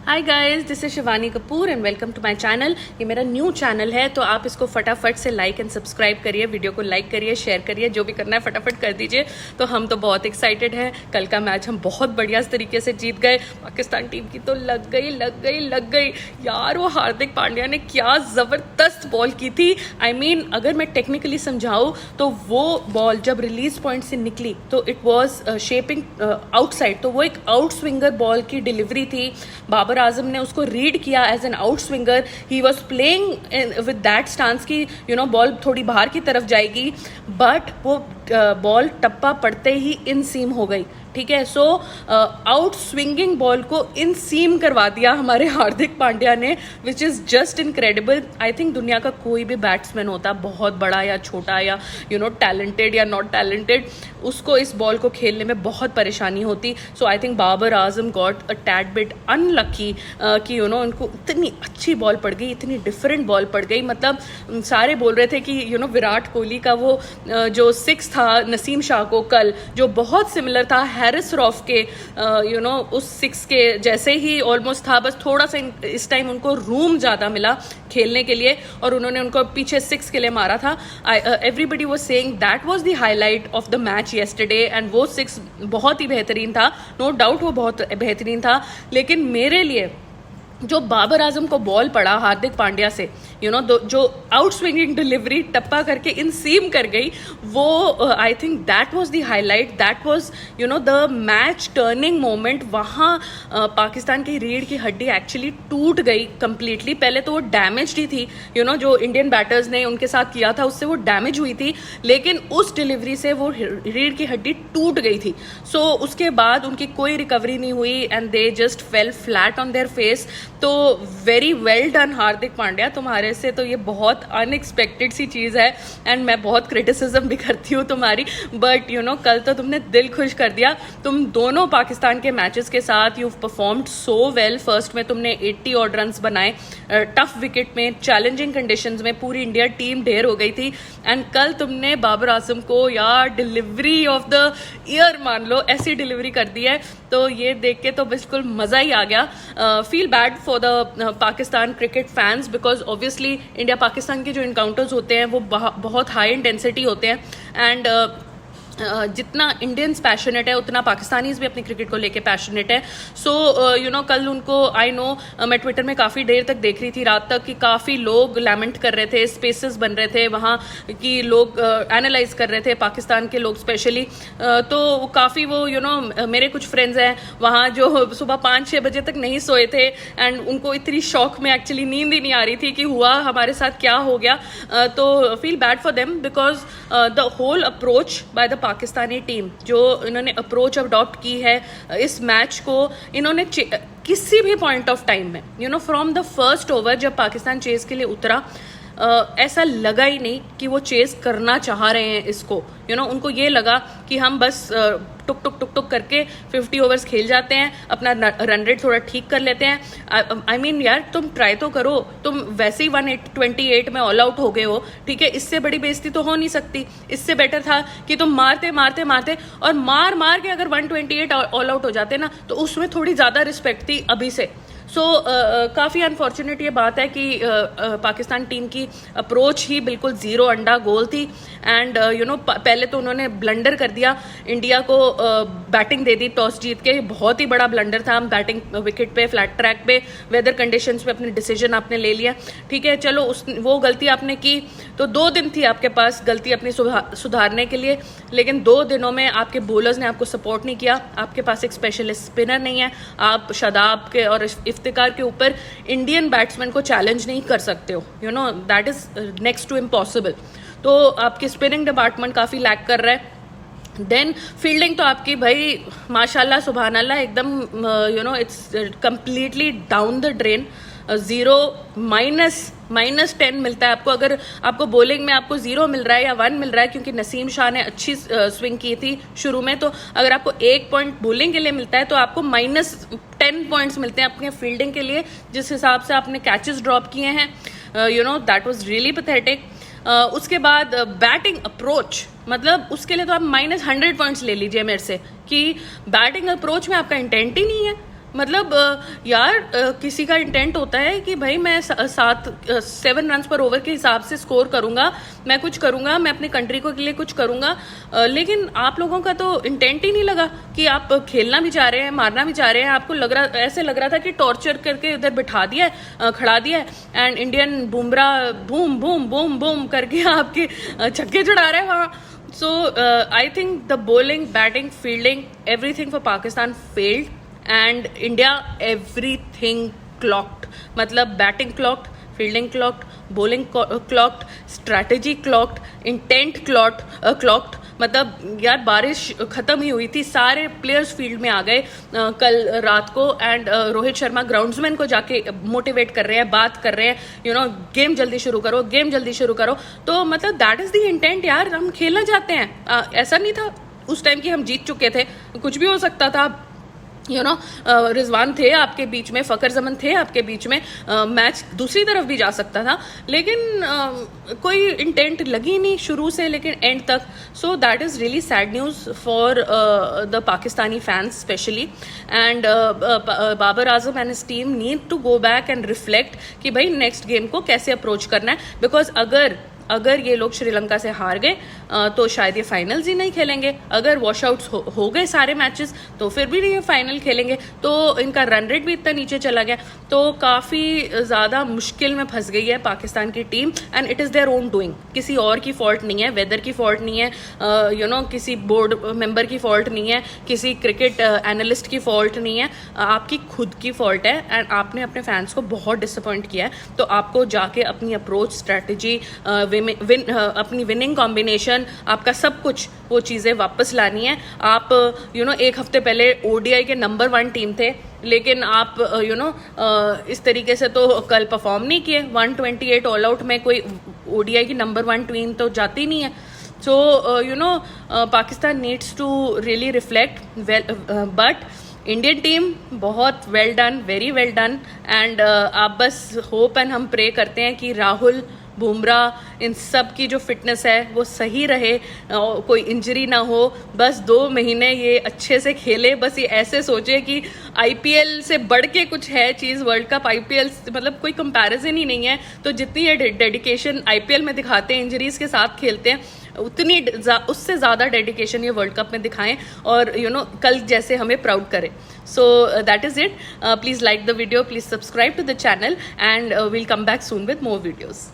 Hi guys, this is Shivani Kapoor and welcome to my channel. ये मेरा new channel है तो आप इसको फटाफट से लाइक एंड सब्सक्राइब करिए, वीडियो को लाइक करिए, शेयर करिए, जो भी करना है फटाफट कर दीजिए। तो हम तो बहुत एक्साइटेड हैं। कल का मैच हम बहुत बढ़िया तरीके से जीत गए। पाकिस्तान टीम की तो लग गई यार। वो हार्दिक पांड्या ने क्या ज़बरदस्त बॉल की थी। I mean, अगर मैं टेक्निकली समझाऊँ तो वो बॉल जब रिलीज पॉइंट से निकली तो इट वॉज शेपिंग आउटसाइड, तो वो एक आउट स्विंगर बॉल की डिलीवरी थी। बाबर आजम ने उसको रीड किया as an out swinger. He was playing with that stance की बॉल थोड़ी बाहर की तरफ जाएगी, बट वो बॉल टप्पा पड़ते ही इन सीम हो गई। ठीक है, सो आउट स्विंगिंग बॉल को इन सीम करवा दिया हमारे हार्दिक पांड्या ने, which is just incredible. I think दुनिया का कोई भी बैट्समैन होता, बहुत बड़ा या छोटा या टैलेंटेड या नॉट टैलेंटेड, उसको इस बॉल को खेलने में बहुत परेशानी होती। So I think Babar Azam got a tad bit unlucky कि उनको इतनी अच्छी बॉल पड़ गई, इतनी डिफरेंट बॉल पड़ गई। मतलब सारे बोल रहे थे कि विराट कोहली का वो जो सिक्स था नसीम शाह को कल, जो बहुत सिमिलर था हैरिस रॉफ के उस सिक्स के जैसे ही ऑलमोस्ट था, बस थोड़ा सा इस टाइम उनको रूम ज़्यादा मिला खेलने के लिए और उन्होंने उनको पीछे सिक्स के लिए मारा था। Everybody was saying that was the highlight of the match yesterday, and वो सिक्स बहुत ही बेहतरीन था, नो डाउट वो बहुत बेहतरीन था। लेकिन मेरे लिए जो बाबर आजम को बॉल पड़ा हार्दिक पांड्या से, जो आउट स्विंगिंग डिलीवरी टप्पा करके इन सीम कर गई, वो I think that was the highlight, that was the match turning moment. वहाँ पाकिस्तान की रीढ़ की हड्डी एक्चुअली टूट गई कंप्लीटली। पहले तो वो डैमेज ही थी, जो इंडियन बैटर्स ने उनके साथ किया था उससे वो डैमेज हुई थी, लेकिन उस डिलीवरी से वो रीढ़ की हड्डी टूट गई थी। सो उसके बाद उनकी कोई रिकवरी नहीं हुई and they just fail flat on their face. तो very well done Hardik Pandya, तुम्हारे से तो ये बहुत अनएक्सपेक्टेड सी चीज़ है एंड मैं बहुत क्रिटिसिज्म भी करती हूँ तुम्हारी, बट कल तो तुमने दिल खुश कर दिया। तुम दोनों पाकिस्तान के मैचेस के साथ you performed so well. First में तुमने 80 ऑड रन्स बनाए, टफ विकेट में, चैलेंजिंग कंडीशंस में, पूरी इंडिया टीम ढेर हो गई थी। एंड कल तुमने बाबर आजम को यार डिलीवरी ऑफ द ईयर मान लो, ऐसी डिलीवरी कर दी है। तो ये देख के तो बिल्कुल मज़ा ही आ गया। Feel bad for the Pakistan cricket fans, because obviously India Pakistan के जो इनकाउंटर्स होते हैं वो बहुत हाई इंटेंसिटी होते हैं, एंड जितना इंडियंस पैशनेट है उतना पाकिस्तानीज भी अपनी क्रिकेट को लेके पैशनेट है। सो कल उनको आई नो, मैं ट्विटर में काफ़ी देर तक देख रही थी, रात तक, कि काफ़ी लोग लैमेंट कर रहे थे, स्पेसेस बन रहे थे वहाँ की, लोग एनालाइज कर रहे थे, पाकिस्तान के लोग स्पेशली। तो काफ़ी वो मेरे कुछ फ्रेंड्स हैं वहाँ जो सुबह 5-6 बजे तक नहीं सोए थे एंड उनको इतनी शौक में एक्चुअली नींद ही नहीं आ रही थी कि हुआ हमारे साथ क्या हो गया। तो feel bad for them, because the whole approach by the Pakistani team, जो इन्होंने अप्रोच अडॉप्ट की है इस मैच को, इन्होंने किसी भी पॉइंट ऑफ टाइम में फ्रॉम द फर्स्ट ओवर जब पाकिस्तान चेस के लिए उतरा, ऐसा लगा ही नहीं कि वो चेस करना चाह रहे हैं इसको। उनको ये लगा कि हम बस टुक टुक टुक टुक करके 50 ओवर्स खेल जाते हैं, अपना रन रेट थोड़ा ठीक कर लेते हैं। आई मीन यार, तुम ट्राई तो करो। तुम वैसे ही 128 में ऑल आउट हो गए हो, ठीक है, इससे बड़ी बेइज्जती तो हो नहीं सकती। इससे बेटर था कि तुम मारते मारते मारते और मार के अगर 128 ऑल आउट हो जाते ना, तो उसमें थोड़ी ज़्यादा रिस्पेक्ट थी अभी से। सो काफ़ी अनफॉर्चुनेट ये बात है कि पाकिस्तान टीम की अप्रोच ही बिल्कुल ज़ीरो अंडा गोल थी। एंड पहले तो उन्होंने ब्लंडर कर दिया, इंडिया को बैटिंग दे दी टॉस जीत के। बहुत ही बड़ा ब्लंडर था, हम बैटिंग विकेट पे, फ्लैट ट्रैक पे, वेदर कंडीशंस पे अपने डिसीजन आपने ले लिया, ठीक है, चलो वो गलती आपने की। तो 2 दिन थी आपके पास गलती अपनी सुधारने के लिए, लेकिन 2 दिनों में आपके बॉलर्स ने आपको सपोर्ट नहीं किया। आपके पास एक स्पेशलिस्ट स्पिनर नहीं है, आप शादाब के और इफ्तिकार के ऊपर इंडियन बैट्समैन को चैलेंज नहीं कर सकते हो, that is next to impossible. तो आपकी स्पिनिंग डिपार्टमेंट काफ़ी लैक कर रहा है। देन फील्डिंग तो आपकी भाई माशाल्लाह सुभान अल्लाह एकदम it's completely down the drain. 0 -10 मिलता है आपको। अगर आपको बॉलिंग में आपको 0 मिल रहा है या 1 मिल रहा है, क्योंकि नसीम शाह ने अच्छी स्विंग की थी शुरू में, तो अगर आपको 1 पॉइंट बॉलिंग के लिए मिलता है तो आपको -10 पॉइंट्स मिलते हैं अपने फील्डिंग के लिए, जिस हिसाब से आपने कैचेस ड्रॉप किए हैं। That was really pathetic. उसके बाद बैटिंग अप्रोच, मतलब उसके लिए तो आप -100 पॉइंट्स ले लीजिए मेरे से, कि बैटिंग अप्रोच में आपका इंटेंट ही नहीं है। मतलब यार किसी का इंटेंट होता है कि भाई मैं 7 रन्स पर ओवर के हिसाब से स्कोर करूंगा, मैं कुछ करूंगा, मैं अपनी कंट्री को के लिए कुछ करूंगा, लेकिन आप लोगों का तो इंटेंट ही नहीं लगा कि आप खेलना भी चाह रहे हैं, मारना भी चाह रहे हैं। आपको ऐसे लग रहा था कि टॉर्चर करके उधर बिठा दिया है, खड़ा दिया है, and Indian Bumrah boom boom boom boom करके आपके छक्के चढ़ा रहे हैं वहाँ। So I think the bowling, batting, fielding, everything for Pakistan failed, and India everything clocked. मतलब batting clocked, fielding clocked, bowling clocked, strategy clocked, intent clocked. मतलब यार बारिश खत्म ही हुई थी, सारे प्लेयर्स फील्ड में आ गए कल रात को, एंड रोहित शर्मा ग्राउंड्समैन को जाके मोटिवेट कर रहे हैं, बात कर रहे हैं, गेम जल्दी शुरू करो, गेम जल्दी शुरू करो। तो मतलब दैट इज द इंटेंट यार, हम खेलना चाहते हैं। ऐसा नहीं था उस टाइम कि हम जीत चुके थे, कुछ भी हो सकता था। रिजवान थे आपके बीच में, फकर जमन थे आपके बीच में, मैच दूसरी तरफ भी जा सकता था, लेकिन कोई इंटेंट लगी नहीं शुरू से लेकिन एंड तक। So that is really sad news for the Pakistani fans specially, and Babar Azam and his team need to go back and reflect कि भाई नेक्स्ट गेम को कैसे अप्रोच करना है, बिकॉज अगर ये लोग श्रीलंका से हार गए तो शायद ये फाइनल्स ही नहीं खेलेंगे। अगर वॉश आउट्स हो गए सारे मैचेस तो फिर भी ये फाइनल खेलेंगे। तो इनका रन रेट भी इतना नीचे चला गया, तो काफ़ी ज़्यादा मुश्किल में फंस गई है पाकिस्तान की team, and it is their own doing. किसी और की फॉल्ट नहीं है, वेदर की फॉल्ट नहीं है, किसी बोर्ड मेंबर की फॉल्ट नहीं है, किसी क्रिकेट एनालिस्ट की फॉल्ट नहीं है, आपकी खुद की फॉल्ट है, एंड आपने अपने फैंस को बहुत डिसअपॉइंट किया है। तो आपको जाके अपनी अप्रोच, स्ट्रैटेजी, अपनी विनिंग कॉम्बिनेशन, आपका सब कुछ वो चीज़ें वापस लानी है। आप एक हफ्ते पहले ओडीआई के नंबर 1 टीम थे, लेकिन आप इस तरीके से तो कल परफॉर्म नहीं किए। 128 ऑल आउट में कोई ओडीआई की नंबर 1 टीम तो जाती नहीं है। So Pakistan needs to really reflect but Indian team बहुत well done, very well done, and आप बस होप एंड हम प्रे करते हैं कि राहुल, बुमराह, इन सब की जो फिटनेस है वो सही रहे, कोई इंजरी ना हो, बस 2 महीने ये अच्छे से खेले। बस ये ऐसे सोचे कि आईपीएल से बढ़ के कुछ है चीज़, वर्ल्ड कप आईपीएल मतलब कोई कंपैरिजन ही नहीं है। तो जितनी ये डेडिकेशन आईपीएल में दिखाते हैं, इंजरीज के साथ खेलते हैं, उतनी उससे ज़्यादा डेडिकेशन ये वर्ल्ड कप में दिखाएं, और कल जैसे हमें प्राउड करें। So that is it. Please like the video, please subscribe to the channel, and we'll come back soon with more videos.